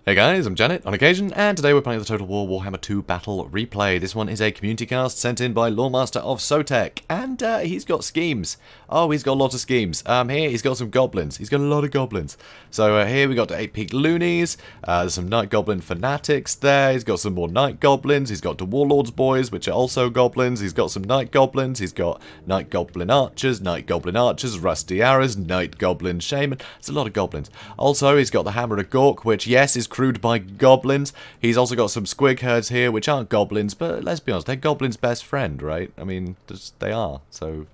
Hey guys, I'm Janet on occasion, and today we're playing the Total War Warhammer II Battle Replay. This one is a community cast sent in by Lawmaster of Sotek, and he's got schemes. Oh, he's got a lot of schemes. Here he's got some goblins. He's got a lot of goblins. So here we got the 8-peak loonies. There's some Night Goblin fanatics there. He's got some more Night Goblins. He's got the Warlord's boys, which are also goblins. He's got some Night Goblins. He's got Night Goblin archers, Rusty Arrows, Night Goblin shaman. It's a lot of goblins. Also, he's got the Hammer of Gork, which, yes, is crewed by goblins. He's also got some squig herds here, which aren't goblins, but let's be honest, they're goblins' best friend, right? I mean, they are, so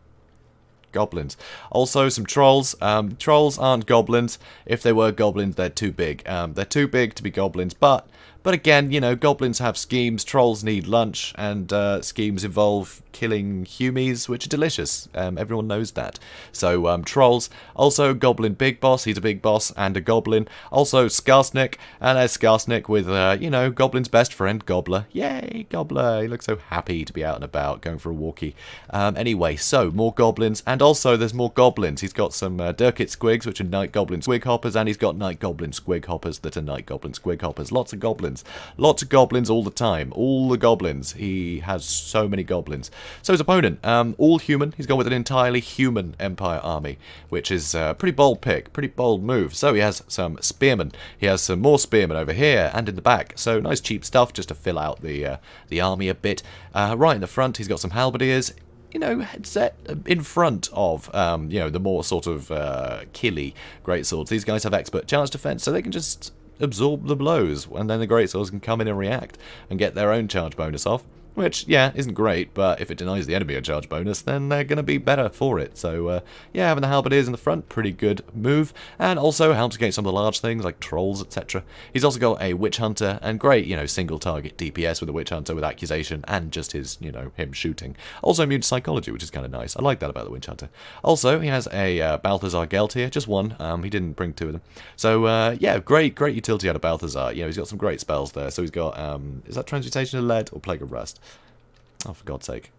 goblins. Also, some trolls. Trolls aren't goblins. If they were goblins, they're too big. They're too big to be goblins, but again, you know, goblins have schemes, trolls need lunch, and schemes involve killing humies, which are delicious. Everyone knows that. So, trolls. Also, Goblin Big Boss. He's a big boss and a goblin. Also, Skarsnik. And there's Skarsnik with, you know, Goblin's best friend, Gobbler. Yay, Gobbler. He looks so happy to be out and about, going for a walkie. Anyway, so, more goblins. And also, there's more goblins. He's got some Durkit Squigs, which are Night Goblin Squig Hoppers. And he's got Night Goblin Squig Hoppers that are Night Goblin Squig Hoppers. Lots of goblins. Lots of goblins all the time. All the goblins. He has so many goblins. So his opponent, all human. He's gone with an entirely human Empire army, which is a pretty bold pick, pretty bold move. So he has some spearmen. He has some more spearmen over here and in the back. So nice cheap stuff just to fill out the army a bit. Right in the front, he's got some halberdiers. You know, set in front of, you know, the more sort of killy greatswords. These guys have expert charge defense, so they can just absorb the blows, and then the greatswords can come in and react and get their own charge bonus off. Which, yeah, isn't great, but if it denies the enemy a charge bonus, then they're going to be better for it. So, yeah, having the halberdiers in the front, pretty good move. And also helps against some of the large things, like trolls, etc. He's also got a witch hunter, and great, you know, single target DPS with a witch hunter with accusation, and just his, you know, him shooting. Also immune to psychology, which is kind of nice. I like that about the witch hunter. Also, he has a Balthazar Gelt here, just one. He didn't bring two of them. So, yeah, great utility out of Balthazar. You know, he's got some great spells there. So he's got, is that Transmutation of Lead or Plague of Rust? Oh, for God's sake.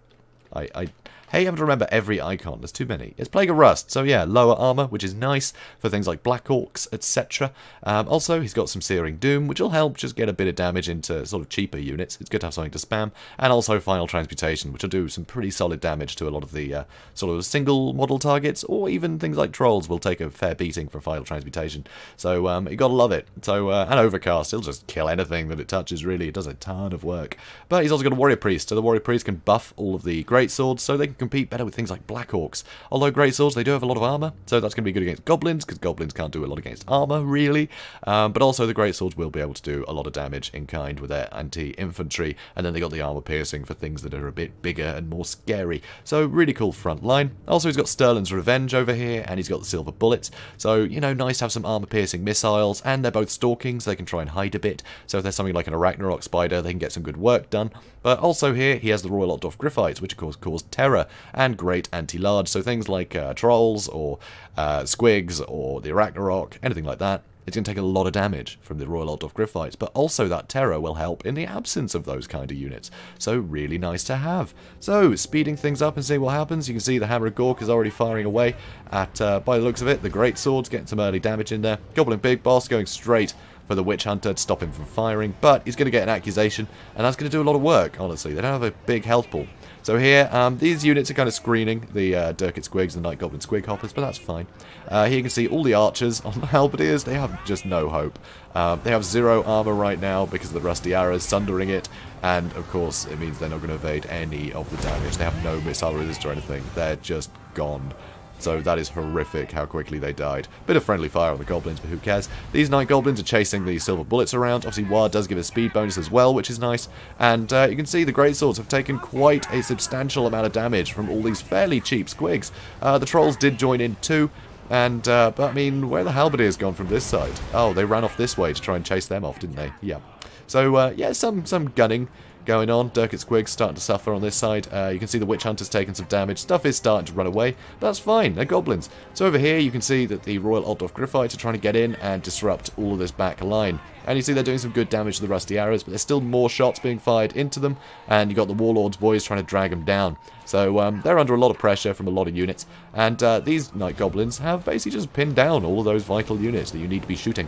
I hate having to remember every icon. There's too many. It's Plague of Rust, so yeah, lower armor, which is nice for things like Black Orcs, etc. Also, he's got some Searing Doom, which will help just get a bit of damage into sort of cheaper units. It's good to have something to spam. And also Final Transmutation, which will do some pretty solid damage to a lot of the sort of single model targets, or even things like Trolls will take a fair beating for Final Transmutation. So, you gotta love it. So, and Overcast, he'll just kill anything that it touches, really. It does a ton of work. But he's also got a Warrior Priest, so the Warrior Priest can buff all of the greatswords, so they can compete better with things like Black Orcs. Although greatswords, they do have a lot of armor, so that's going to be good against goblins, because goblins can't do a lot against armor, really. But also the greatswords will be able to do a lot of damage in kind with their anti-infantry, and then they got the armor piercing for things that are a bit bigger and more scary. So really cool front line. Also, he's got Sterling's Revenge over here, and he's got the Silver Bullets. So, you know, nice to have some armor piercing missiles, and they're both stalking, so they can try and hide a bit. So if there's something like an Arachnarok Spider, they can get some good work done. But also here, he has the Royal Otdorf Griffites, which of course cause terror and great anti-large, so things like trolls or squigs or the Arachnarok, anything like that. It's going to take a lot of damage from the Royal Otdorf Griffites, but also that terror will help in the absence of those kind of units. So really nice to have. So, speeding things up and seeing what happens, you can see the Hammer of Gork is already firing away at, by the looks of it, the Great Swords, getting some early damage in there. Goblin Big Boss going straight for the Witch Hunter to stop him from firing, but he's going to get an accusation, and that's going to do a lot of work, honestly. They don't have a big health pool. So here, these units are kind of screening the Durkit Squigs and the Night Goblin Squig Hoppers, but that's fine. Here you can see all the archers on the halberdiers. They have just no hope. They have 0 armor right now because of the Rusty Arrows sundering it, and of course it means they're not going to evade any of the damage. They have no missile resist or anything. They're just gone. So that is horrific how quickly they died. Bit of friendly fire on the goblins, but who cares? These Night Goblins are chasing the Silver Bullets around. Obviously, War does give a speed bonus as well, which is nice. And you can see the Greatswords have taken quite a substantial amount of damage from all these fairly cheap squigs. The Trolls did join in too. And, but I mean, where the Halberdiers gone from this side? Oh, they ran off this way to try and chase them off, didn't they? Yeah. So, yeah, some gunning going on. Durkit Squigs starting to suffer on this side. You can see the Witch Hunter's taking some damage. Stuff is starting to run away, but that's fine. They're goblins. So over here you can see that the Royal Otdorf Griffites are trying to get in and disrupt all of this back line. And you see they're doing some good damage to the Rusty Arrows, but there's still more shots being fired into them, and you've got the Warlord's boys trying to drag them down. So they're under a lot of pressure from a lot of units, and these Night Goblins have basically just pinned down all of those vital units that you need to be shooting.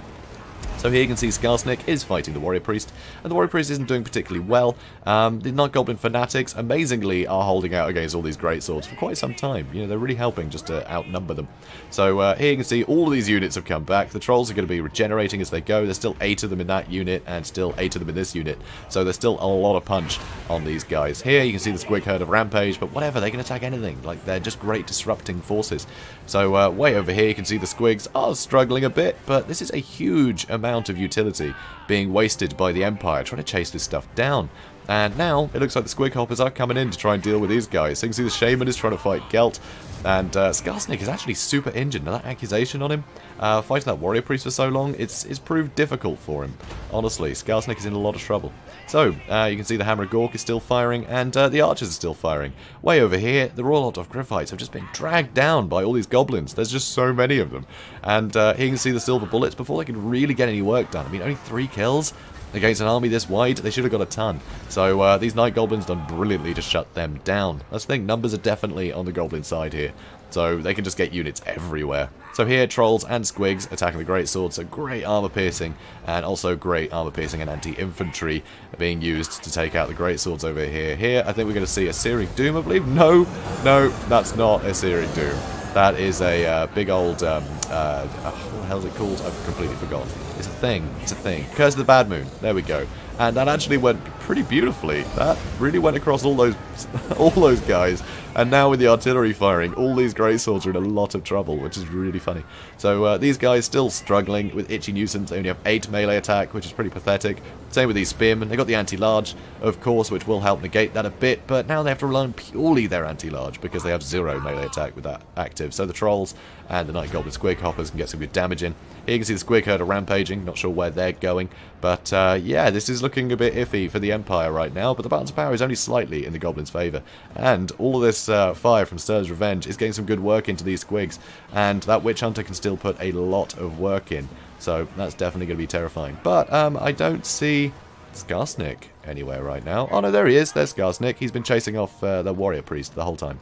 So here you can see Skarsnik is fighting the Warrior Priest, and the Warrior Priest isn't doing particularly well. The Night Goblin Fanatics, amazingly, are holding out against all these greatswords for quite some time. You know, they're really helping just to outnumber them. So here you can see all of these units have come back. The Trolls are going to be regenerating as they go. There's still 8 of them in that unit, and still 8 of them in this unit. So there's still a lot of punch on these guys. Here you can see the Squig Herd of Rampage, but whatever, they can attack anything. Like, they're just great disrupting forces. So way over here you can see the Squigs are struggling a bit, but this is a huge amount of utility being wasted by the Empire trying to chase this stuff down. And now it looks like the Squig Hoppers are coming in to try and deal with these guys. So you can see the Shaman is trying to fight Gelt, and Skarsnik is actually super injured. Now that accusation on him, fighting that Warrior Priest for so long, it's proved difficult for him. Honestly, Skarsnik is in a lot of trouble. So, you can see the Hammer of Gork is still firing, and the Archers are still firing. Way over here, the Royal Lot of Griffites have just been dragged down by all these Goblins. There's just so many of them. And here you can see the Silver Bullets before they can really get any work done. I mean, only 3 kills against an army this wide, they should have got a ton. So these Night Goblins done brilliantly to shut them down. That's the thing, numbers are definitely on the Goblin side here. So they can just get units everywhere. So here, Trolls and Squigs attacking the Great Swords. So great armor piercing, and also great armor piercing and anti-infantry being used to take out the Great Swords over here. Here, I think we're going to see a Searing Doom, I believe. No, that's not a Searing Doom. That is a big old, what the hell is it called? I've completely forgotten. It's a thing. It's a thing. Curse of the Bad Moon. There we go. And that actually went pretty beautifully. That really went across all those guys. And now with the artillery firing, all these greatswords are in a lot of trouble, which is really funny. So these guys still struggling with Itchy Nuisance. They only have 8 melee attack, which is pretty pathetic. Same with these spearmen. They got the anti-large, of course, which will help negate that a bit. But now they have to rely on purely their anti-large because they have 0 melee attack with that active. So the Trolls and the Night Goblin Squig Hoppers can get some good damage in. Here you can see the Squig Herd are rampaging. Not sure where they're going. But yeah, this is looking a bit iffy for the Empire right now. But the balance of power is only slightly in the Goblins' favour. And all of this fire from Stir's Revenge is getting some good work into these Squigs. And that Witch Hunter can still put a lot of work in. So that's definitely going to be terrifying. But I don't see Skarsnik anywhere right now. Oh no, there he is. There's Skarsnik. He's been chasing off the Warrior Priest the whole time.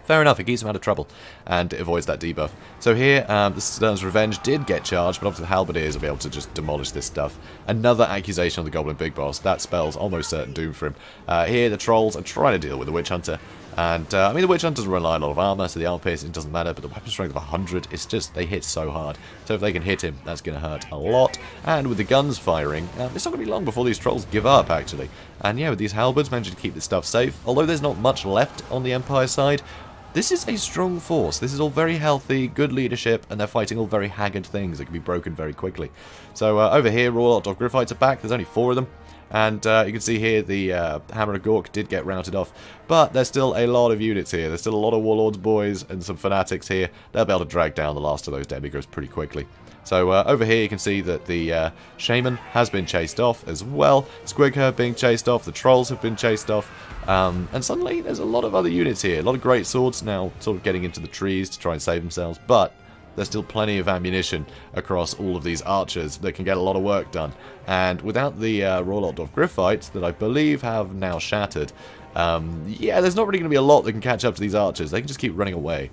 Fair enough, it keeps him out of trouble, and it avoids that debuff. So here, the Stern's Revenge did get charged, but obviously the Halberdiers will be able to just demolish this stuff. Another accusation on the Goblin Big Boss. That spells almost certain doom for him. Here, the Trolls are trying to deal with the Witch Hunter. And, I mean, the Witch Hunters rely on a lot of armor, so the armor piercing doesn't matter, but the weapon strength of 100, it's just, they hit so hard. So if they can hit him, that's going to hurt a lot. And with the guns firing, it's not going to be long before these Trolls give up, actually. And yeah, with these Halberds managing to keep this stuff safe, although there's not much left on the Empire side, this is a strong force. This is all very healthy, good leadership, and they're fighting all very haggard things that can be broken very quickly. So over here, Royal Dog Griffites are back. There's only 4 of them. And you can see here the Hammer of Gork did get routed off. But there's still a lot of units here. There's still a lot of Warlords boys and some Fanatics here. They'll be able to drag down the last of those Demigods pretty quickly. So over here you can see that the Shaman has been chased off as well. Squig Herd being chased off. The Trolls have been chased off. And suddenly there's a lot of other units here. A lot of great swords now sort of getting into the trees to try and save themselves. But there's still plenty of ammunition across all of these archers that can get a lot of work done. And without the Royal of Griffites that I believe have now shattered, yeah, there's not really going to be a lot that can catch up to these archers. They can just keep running away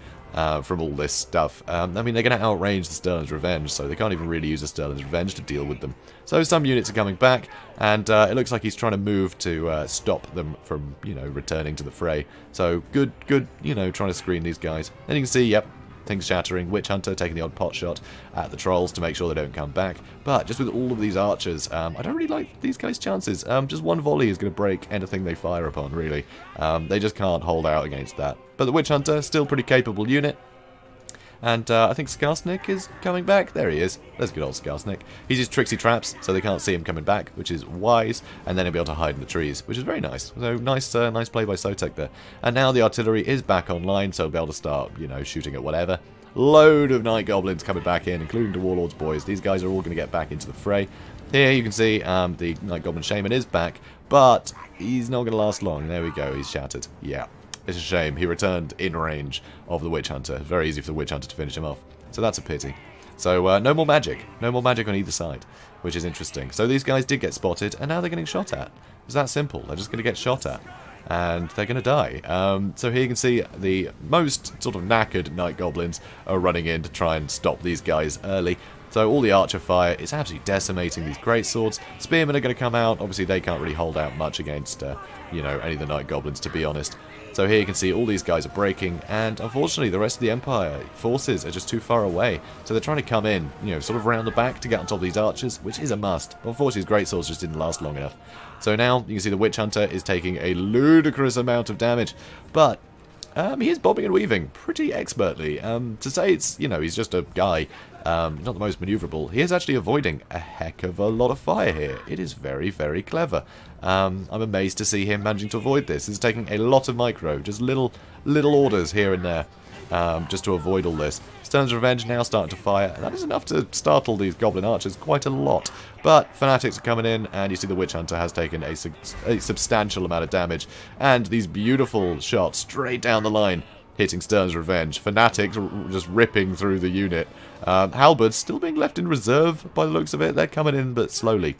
from all this stuff. I mean, they're going to outrange the Sterling's Revenge, so they can't even really use the Sterling's Revenge to deal with them. So some units are coming back, and it looks like he's trying to move to stop them from, you know, returning to the fray. So good, you know, trying to screen these guys. And you can see, yep, things shattering. Witch Hunter taking the odd pot shot at the Trolls to make sure they don't come back. But just with all of these archers, I don't really like these guys' chances. Just one volley is going to break anything they fire upon, really. They just can't hold out against that. But the Witch Hunter, still pretty capable unit. And I think Skarsnik is coming back. There he is. There's good old Skarsnik. He's used tricksy traps, so they can't see him coming back, which is wise. And then he'll be able to hide in the trees, which is very nice. So nice play by Sotek there. And now the artillery is back online, so we'll be able to start, you know, shooting at whatever. Load of Night Goblins coming back in, including the Warlords boys. These guys are all going to get back into the fray. Here you can see the Night Goblin Shaman is back, but he's not going to last long. There we go. He's shattered. Yeah. It's a shame. He returned in range of the Witch Hunter. Very easy for the Witch Hunter to finish him off. So that's a pity. So no more magic. No more magic on either side, which is interesting. So these guys did get spotted, and now they're getting shot at. It's that simple. They're just going to get shot at, and they're going to die. So here you can see the most sort of knackered Night Goblins are running in to try and stop these guys early. So all the archer fire is absolutely decimating these greatswords. Spearmen are going to come out. Obviously, they can't really hold out much against, you know, any of the Night Goblins, to be honest. So here you can see all these guys are breaking, and unfortunately the rest of the Empire forces are just too far away. So they're trying to come in, you know, sort of round the back to get on top of these archers, which is a must. But unfortunately his greatswords just didn't last long enough. So now you can see the Witch Hunter is taking a ludicrous amount of damage, but he is bobbing and weaving pretty expertly. To say it's, you know, he's just a guy, not the most maneuverable, he is actually avoiding a heck of a lot of fire here. It is very, very clever. I'm amazed to see him managing to avoid this. He's taking a lot of micro, just little orders here and there, just to avoid all this. Stern's Revenge now starting to fire, and that is enough to startle these Goblin Archers quite a lot. But Fanatics are coming in, and you see the Witch Hunter has taken a substantial amount of damage, and these beautiful shots straight down the line, hitting Stern's Revenge. Fanatics just ripping through the unit. Halberds still being left in reserve by the looks of it. They're coming in, but slowly.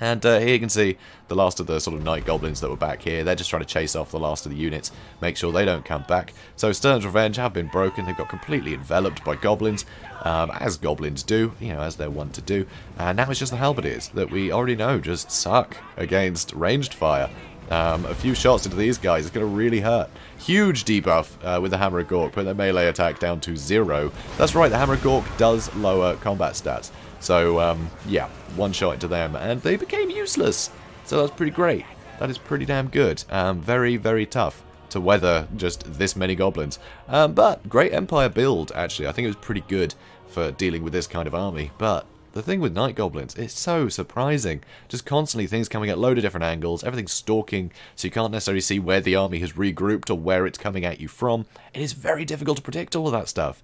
And here you can see the last of the sort of Night Goblins that were back here. They're just trying to chase off the last of the units, make sure they don't come back. So Stern's Revenge have been broken. They've got completely enveloped by Goblins, as Goblins do, you know, as they're wont to do. And now it's just the Halberdiers that we already know just suck against ranged fire. A few shots into these guys is going to really hurt. Huge debuff with the Hammer of Gork, put their melee attack down to 0. That's right, the Hammer of Gork does lower combat stats. So, yeah, one shot into them, and they became useless. So that's pretty great. That is pretty damn good. Very, very tough to weather just this many goblins. But great Empire build, actually. I think it was pretty good for dealing with this kind of army. But the thing with Night Goblins, it's so surprising. Just constantly things coming at a load of different angles, everything's stalking, so you can't necessarily see where the army has regrouped or where it's coming at you from. It is very difficult to predict all of that stuff,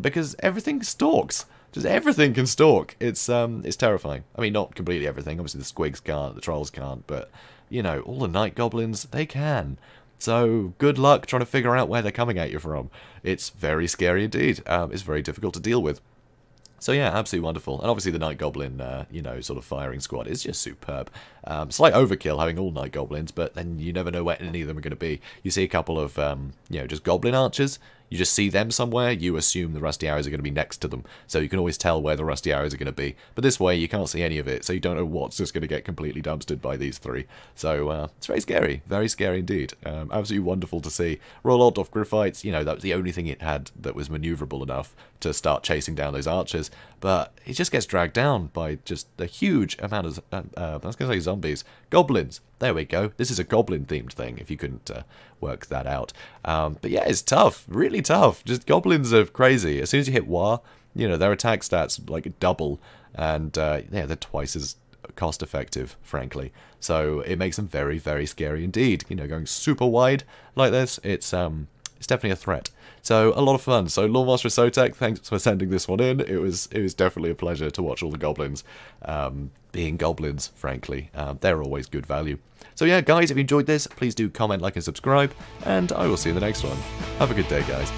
because everything stalks. Just everything can stalk. It's terrifying. I mean, not completely everything. Obviously the Squigs can't, the Trolls can't, but, you know, all the Night Goblins, they can. So, good luck trying to figure out where they're coming at you from. It's very scary indeed. It's very difficult to deal with. So yeah, absolutely wonderful. And obviously the Night Goblin, you know, sort of firing squad is just superb. Slight overkill having all Night Goblins, but then you never know where any of them are going to be. You see a couple of, you know, just Goblin Archers. You just see them somewhere, you assume the Rusty Arrows are going to be next to them. So you can always tell where the Rusty Arrows are going to be. But this way, you can't see any of it, so you don't know what's just going to get completely dumpstered by these three. So it's very scary indeed. Absolutely wonderful to see. Royal Altdorf Griffites, you know, that was the only thing it had that was maneuverable enough to start chasing down those archers. But it just gets dragged down by just a huge amount of, I was going to say zombies, goblins. There we go. This is a goblin-themed thing, if you couldn't work that out. But yeah, it's tough. Really tough. Just goblins are crazy. As soon as you hit War, you know, their attack stats, like, double. And, yeah, they're twice as cost-effective, frankly. So it makes them very, very scary indeed. You know, going super wide like this, it's definitely a threat. So, a lot of fun. So, Loremaster Sotek, thanks for sending this one in. It was definitely a pleasure to watch all the goblins. Being goblins, frankly. They're always good value. So yeah, guys, if you enjoyed this, please do comment, like, and subscribe, and I will see you in the next one. Have a good day, guys.